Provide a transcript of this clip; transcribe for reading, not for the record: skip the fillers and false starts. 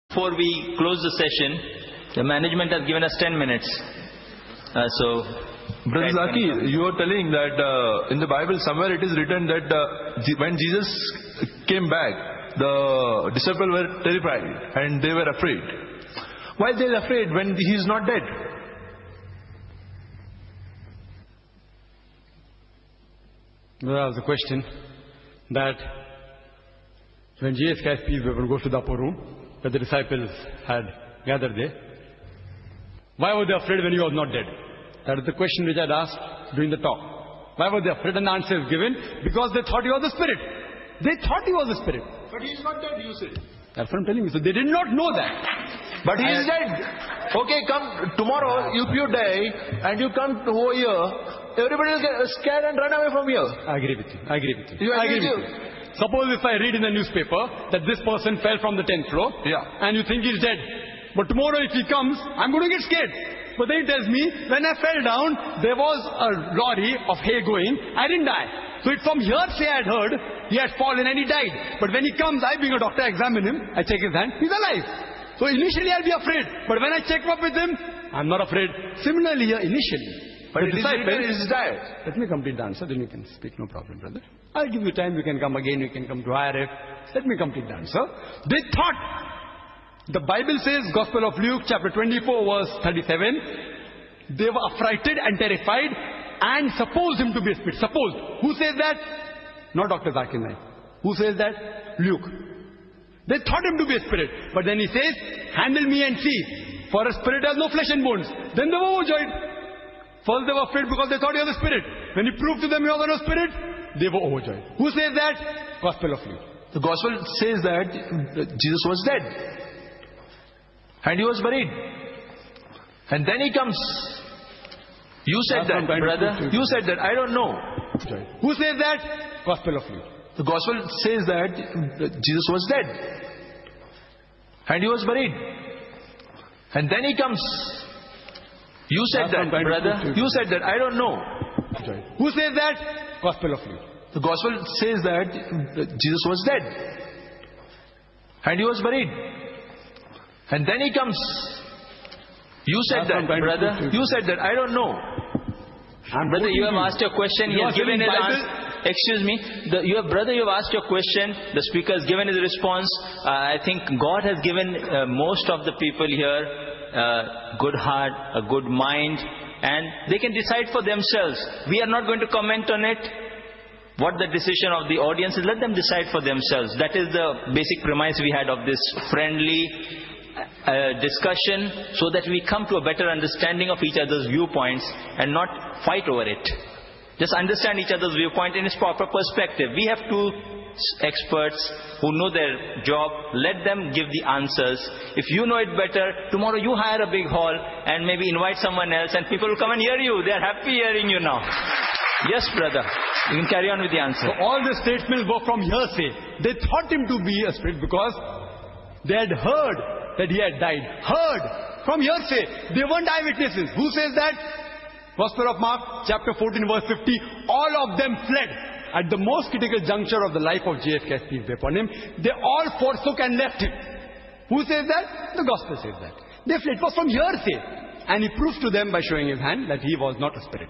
Before we close the session, the management has given us 10 minutes. Brother Zakir, you are telling that in the Bible somewhere it is written that when Jesus came back, the disciples were terrified and they were afraid. Why they are afraid when he is not dead? There was a question that when Jesus Christ peace goes to the upper room, that the disciples had gathered there, why were they afraid when he was not dead? That is the question which I had asked during the talk. Why were they afraid? And the answer is given, because they thought he was the Spirit. They thought he was the Spirit. But he is not dead, you said. That's what I'm telling you. So they did not know that. But he is dead. Okay, come tomorrow, if you die and you come over here, everybody will get scared and run away from here. I agree with you. I agree with you. I agree with you. Suppose if I read in the newspaper that this person fell from the 10th floor, and you think he's dead. But tomorrow if he comes, I'm going to get scared. But then he tells me, when I fell down, there was a lorry of hay going, I didn't die. So it's from hearsay I had heard, he had fallen and he died. But when he comes, I being a doctor, I examine him, I check his hand, he's alive. So initially I'll be afraid. But when I check up with him, I'm not afraid. Similarly here, initially. But the disciple is died. Let me complete the answer, then you can speak, no problem, brother. I'll give you time, you can come again, you can come to IRF. Let me complete the answer. They thought, the Bible says, Gospel of Luke, chapter 24, verse 37, they were affrighted and terrified and supposed him to be a spirit. Supposed. Who says that? Not Dr. Zakir. Who says that? Luke. They thought him to be a spirit. But then he says, handle me and see. For a spirit has no flesh and bones. Then they were overjoyed. First they were afraid because they thought he was a spirit. When he proved to them he was not a spirit, they were overjoyed. Who says that? Gospel of Luke. The Gospel says that Jesus was dead. And he was buried. And then he comes. You said that, brother. You said that. I don't know. Who says that? Gospel of Luke. The Gospel says that Jesus was dead. And he was buried. And then he comes. You said that, brother. You said that. I don't know. Who says that? Gospel of Luke. The Gospel says that Jesus was dead. And he was buried. And then he comes. You said that, brother. You said that. I don't know. Brother, you have asked your question. He has given his answer. Excuse me. Brother, you have asked your question. The speaker has given his response. I think God has given most of the people here a good heart, a good mind, and they can decide for themselves. We are not going to comment on it. What the decision of the audience is, let them decide for themselves. That is the basic premise we had of this friendly discussion, so that we come to a better understanding of each other's viewpoints and not fight over it. Just understand each other's viewpoint in its proper perspective. We have two experts who know their job. Let them give the answers. If you know it better, tomorrow you hire a big hall and maybe invite someone else and people will come and hear you. They are happy hearing you now. Yes, brother. You can carry on with the answer. So all the statements were from hearsay. They thought him to be a spirit because they had heard that he had died. Heard from hearsay. They weren't eyewitnesses. Who says that? Gospel of Mark, chapter 14, verse 50. All of them fled. At the most critical juncture of the life of JFK, peace be upon him, they all forsook and left him. Who says that? The Gospel says that. They fled. It was from hearsay. And he proved to them by showing his hand that he was not a spirit.